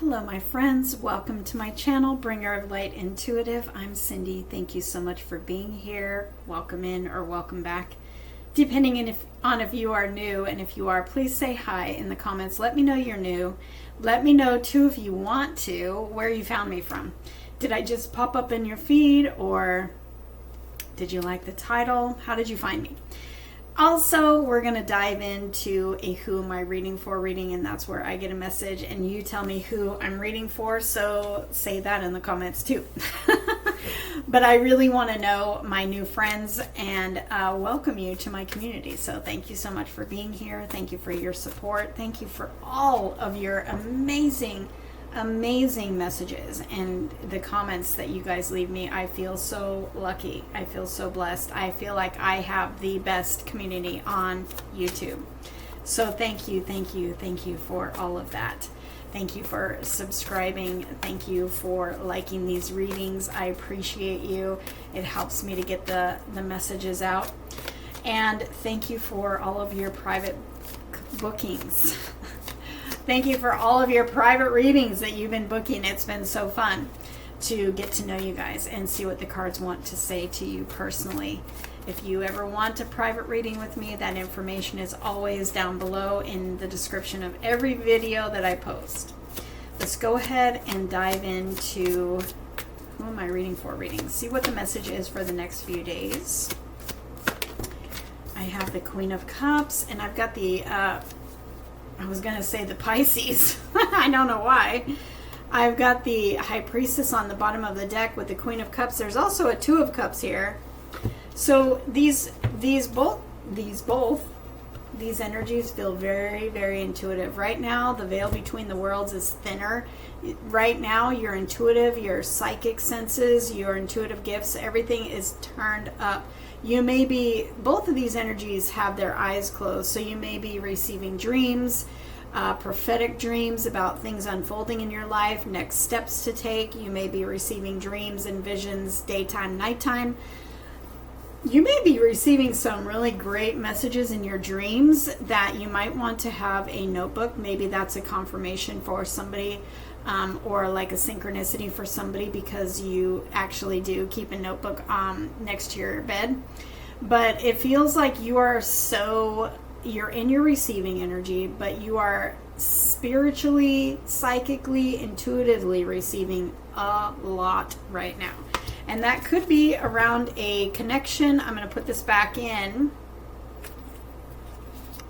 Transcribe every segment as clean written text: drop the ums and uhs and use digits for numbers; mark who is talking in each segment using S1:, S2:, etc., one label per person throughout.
S1: Hello my friends, welcome to my channel, Bringer of Light Intuitive. I'm Cindy. Thank you so much for being here. Welcome in or welcome back, depending on if you are new, and if you are, please say hi in the comments. Let me know you're new. Let me know too, if you want to, where you found me from. Did I just pop up in your feed, or did you like the title? How did you find me? Also, we're going to dive into a who am I reading for reading, and that's where I get a message and you tell me who I'm reading for, so say that in the comments too. But I really want to know my new friends and welcome you to my community. So thank you so much for being here. Thank you for your support. Thank you for all of your amazing messages and the comments that you guys leave me. I feel so lucky. I feel so blessed. I feel like I have the best community on YouTube. So thank you for all of that. Thank you for subscribing. Thank you for liking these readings. I appreciate you. It helps me to get the messages out. And thank you for all of your private bookings. Thank you for all of your private readings that you've been booking. It's been so fun to get to know you guys and see what the cards want to say to you personally. If you ever want a private reading with me, that information is always down below in the description of every video that I post. Let's go ahead and dive into who am I reading for reading. See what the message is for the next few days. I have the Queen of Cups, and I've got the I was going to say the Pisces. I don't know why. I've got the High Priestess on the bottom of the deck with the Queen of Cups. There's also a Two of Cups here. So these energies feel very, very intuitive. Right now, the veil between the worlds is thinner. Right now, your intuitive, your psychic senses, your intuitive gifts, everything is turned up. You may be, both of these energies have their eyes closed, so you may be receiving dreams, prophetic dreams about things unfolding in your life, next steps to take. You may be receiving dreams and visions, daytime, nighttime. You may be receiving some really great messages in your dreams that you might want to have a notebook. Maybe that's a confirmation for somebody, or like a synchronicity for somebody, because you actually do keep a notebook next to your bed. But it feels like you're in your receiving energy, but you are spiritually, psychically, intuitively receiving a lot right now. And that could be around a connection. I'm going to put this back in.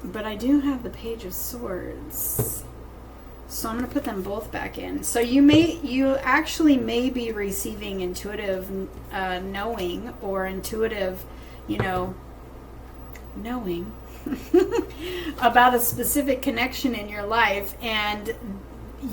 S1: But I do have the Page of Swords. So I'm going to put them both back in. So you actually may be receiving intuitive knowing, or intuitive, knowing about a specific connection in your life, and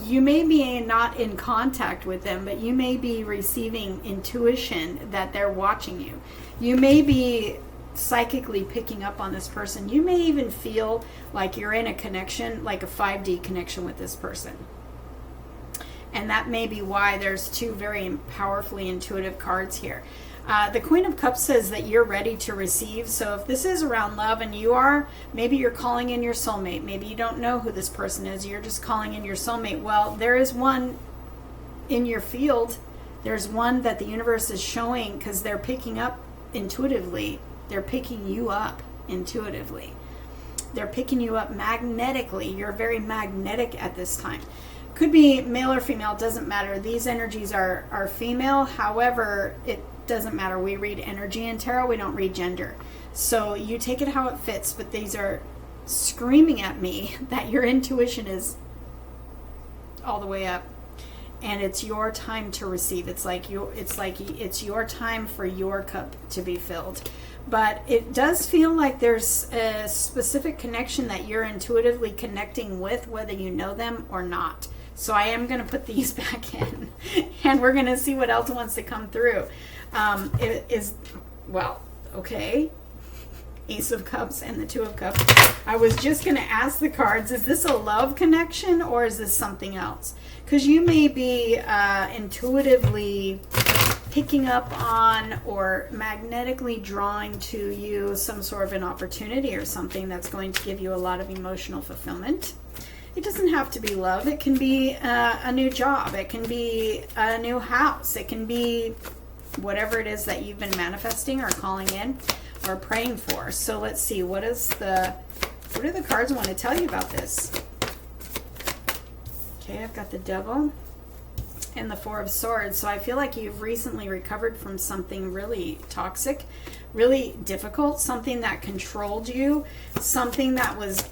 S1: you may be not in contact with them, but you may be receiving intuition that they're watching you. You may be psychically picking up on this person. You may even feel like you're in a connection, like a 5D connection with this person. And that may be why there's two very powerfully intuitive cards here. The Queen of Cups says that you're ready to receive. So if this is around love and maybe you're calling in your soulmate. Maybe you don't know who this person is. You're just calling in your soulmate. Well, there is one in your field. There's one that the universe is showing, because they're picking up intuitively. They're picking you up intuitively. They're picking you up magnetically. You're very magnetic at this time. Could be male or female, doesn't matter. These energies are female. However, it doesn't matter. We read energy in tarot. We don't read gender. So you take it how it fits, but these are screaming at me that your intuition is all the way up, and it's your time to receive. It's your time for your cup to be filled. But it does feel like there's a specific connection that you're intuitively connecting with, whether you know them or not. So I am going to put these back in, and we're going to see what else wants to come through. Okay. Ace of Cups and the Two of Cups. I was just going to ask the cards, is this a love connection or is this something else? Because you may be intuitively picking up on or magnetically drawing to you some sort of an opportunity or something that's going to give you a lot of emotional fulfillment. It doesn't have to be love. It can be a new job. It can be a new house. It can be whatever it is that you've been manifesting or calling in or praying for. So let's see, what do the cards want to tell you about this? Okay, I've got the Devil and the Four of Swords. So I feel like you've recently recovered from something really toxic, really difficult, something that controlled you, something that was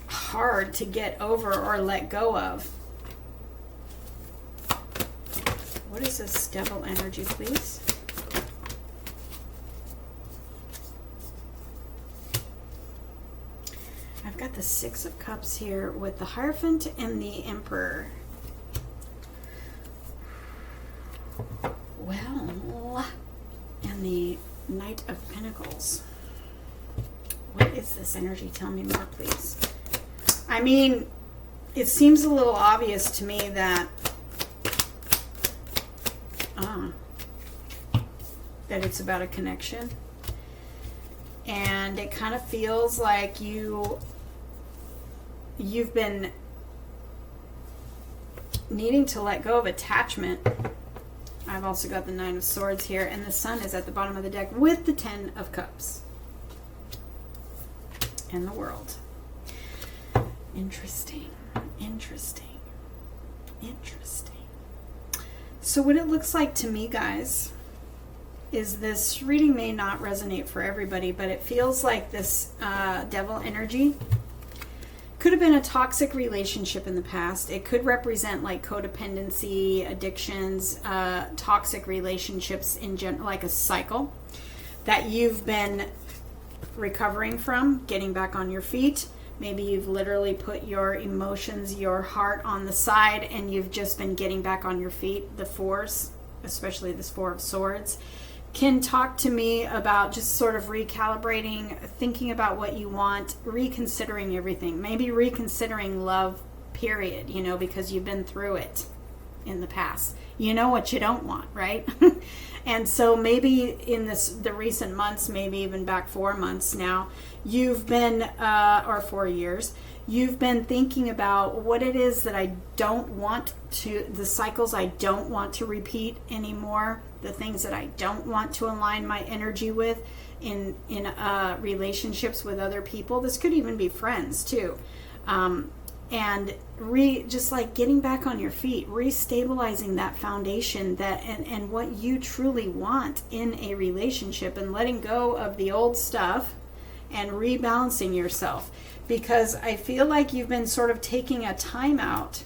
S1: hard to get over or let go of. What is this Devil energy, please? I've got the Six of Cups here with the Hierophant and the Emperor. Well, and the Knight of Pentacles. What is this energy? Tell me more, please. I mean, it seems a little obvious to me that that it's about a connection. And it kind of feels like you've been needing to let go of attachment. I've also got the Nine of Swords here, and the Sun is at the bottom of the deck with the Ten of Cups. And the World. Interesting. Interesting. Interesting. So what it looks like to me, guys, is this reading may not resonate for everybody, but it feels like this Devil energy could have been a toxic relationship in the past. It could represent like codependency, addictions, toxic relationships in general, like a cycle that you've been recovering from, getting back on your feet. Maybe you've literally put your emotions, your heart on the side, and you've just been getting back on your feet. The fours, especially this Four of Swords, can talk to me about just sort of recalibrating, thinking about what you want, reconsidering everything. Maybe reconsidering love, period, you know, because you've been through it in the past. You know what you don't want, right? And so maybe in the recent months, maybe even back 4 months now, you've been, or 4 years, you've been thinking about what it is that I don't want to, the cycles I don't want to repeat anymore, the things that I don't want to align my energy with in relationships with other people. This could even be friends too. And just like getting back on your feet, restabilizing that foundation that and what you truly want in a relationship, and letting go of the old stuff and rebalancing yourself. Because I feel like you've been sort of taking a time out.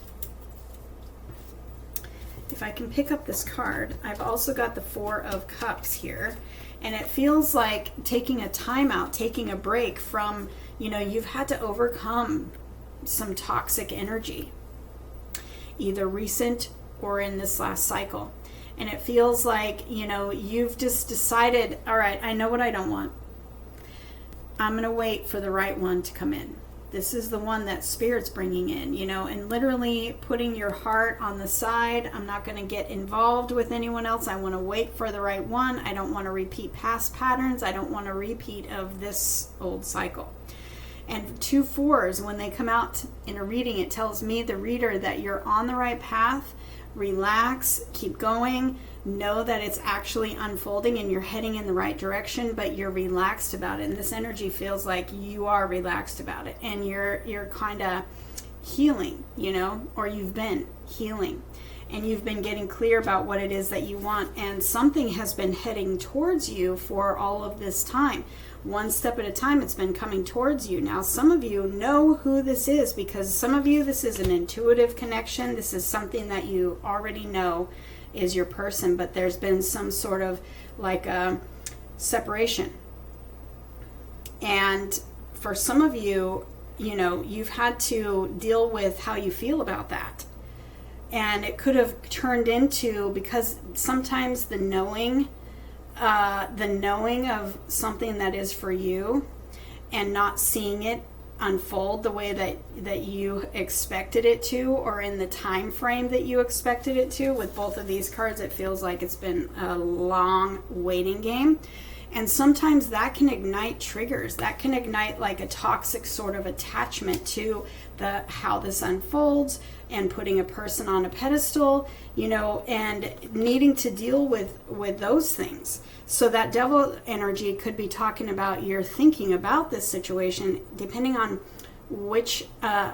S1: If I can pick up this card, I've also got the Four of Cups here. And it feels like taking a time out, taking a break from, you know, you've had to overcome some toxic energy, either recent or in this last cycle. And it feels like, you know, you've just decided, all right, I know what I don't want. I'm going to wait for the right one to come in. This is the one that Spirit's bringing in, you know, and literally putting your heart on the side. I'm not going to get involved with anyone else. I want to wait for the right one. I don't want to repeat past patterns. I don't want a repeat of this old cycle. And 2 fours, when they come out in a reading, it tells me, the reader, that you're on the right path. Relax, keep going, know that it's actually unfolding and you're heading in the right direction, but you're relaxed about it. And this energy feels like you are relaxed about it, and you're kind of healing, you know, or you've been healing, and you've been getting clear about what it is that you want, and something has been heading towards you for all of this time. One step at a time, it's been coming towards you. Now, some of you know who this is, because some of you, this is an intuitive connection. This is something that you already know is your person, but there's been some sort of like a separation. And for some of you, you know, you've had to deal with how you feel about that. And it could have turned into, because sometimes the knowing of something that is for you and not seeing it unfold the way that you expected it to, or in the time frame that you expected it to. With both of these cards, it feels like it's been a long waiting game, And sometimes that can ignite triggers. That can ignite like a toxic sort of attachment to how this unfolds, and putting a person on a pedestal, and needing to deal with those things. So that devil energy could be talking about your thinking about this situation, depending on which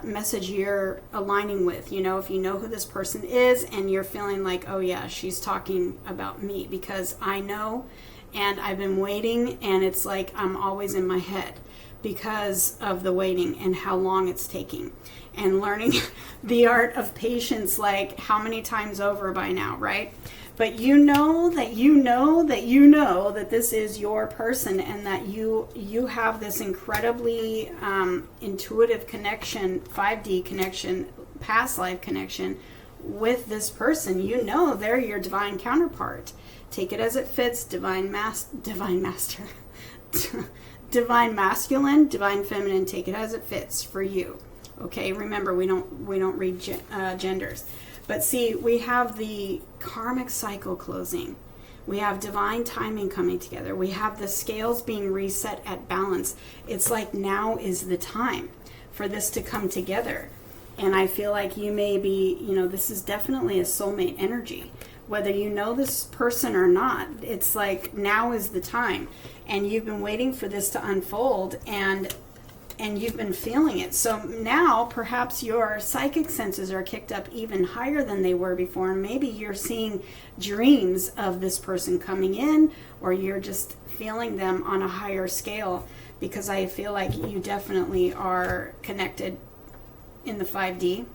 S1: message you're aligning with. If you know who this person is and you're feeling like, oh yeah, she's talking about me because I know, and I've been waiting, and it's like I'm always in my head because of the waiting and how long it's taking, and learning the art of patience, like how many times over by now, right? But you know that this is your person, and that you have this incredibly intuitive connection, 5D connection, past life connection with this person. They're your divine counterpart. Take it as it fits. Divine master, divine masculine, divine feminine. Take it as it fits for you. Okay, remember, we don't read genders. But see, we have the karmic cycle closing. We have divine timing coming together. We have the scales being reset at balance. It's like now is the time for this to come together. And I feel like you may be, this is definitely a soulmate energy. Whether you know this person or not, it's like now is the time. And you've been waiting for this to unfold, and you've been feeling it. So now perhaps your psychic senses are kicked up even higher than they were before. Maybe you're seeing dreams of this person coming in, or you're just feeling them on a higher scale, because I feel like you definitely are connected in the 5D,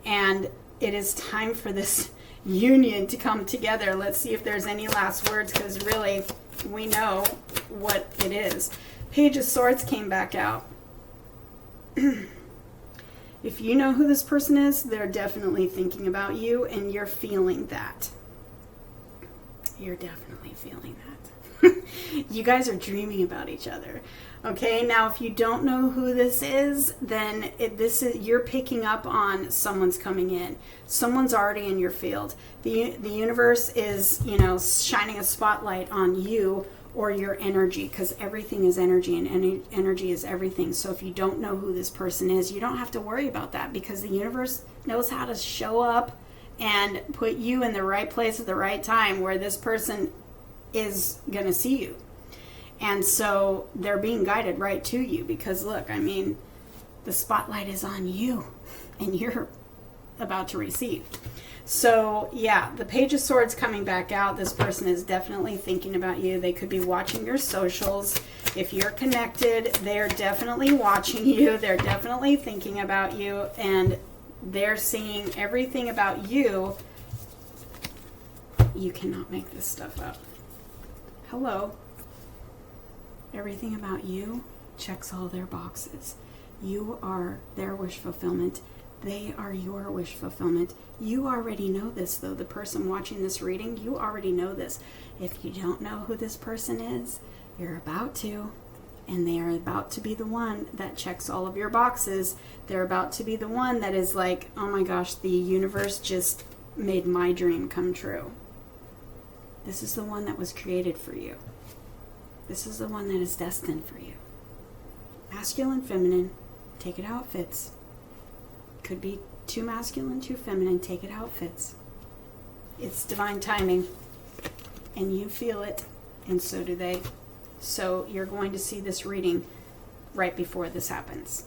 S1: and it is time for this union to come together. Let's see if there's any last words, because really we know what it is. Page of Swords came back out. If you know who this person is, they're definitely thinking about you, and you're feeling that. You're definitely feeling that. You guys are dreaming about each other. Okay, now if you don't know who this is, then you're picking up on someone's coming in. Someone's already in your field. The universe is, shining a spotlight on you or your energy, because everything is energy, and energy is everything. So if you don't know who this person is, you don't have to worry about that, because the universe knows how to show up and put you in the right place at the right time where this person is going to see you. And so they're being guided right to you, because look, the spotlight is on you and you're about to receive. So yeah, the Page of Swords coming back out. This person is definitely thinking about you. They could be watching your socials. If you're connected, they're definitely watching you. They're definitely thinking about you, and they're seeing everything about you. You cannot make this stuff up. Hello. Everything about you checks all their boxes. You are their wish fulfillment. They are your wish fulfillment. You already know this, though. The person watching this reading, you already know this. If you don't know who this person is, you're about to. And they are about to be the one that checks all of your boxes. They're about to be the one that is like, oh my gosh, the universe just made my dream come true. This is the one that was created for you. This is the one that is destined for you. Masculine, feminine, take it how it fits. Could be too masculine, too feminine, take it how it fits. It's divine timing, and you feel it, and so do they. So you're going to see this reading right before this happens.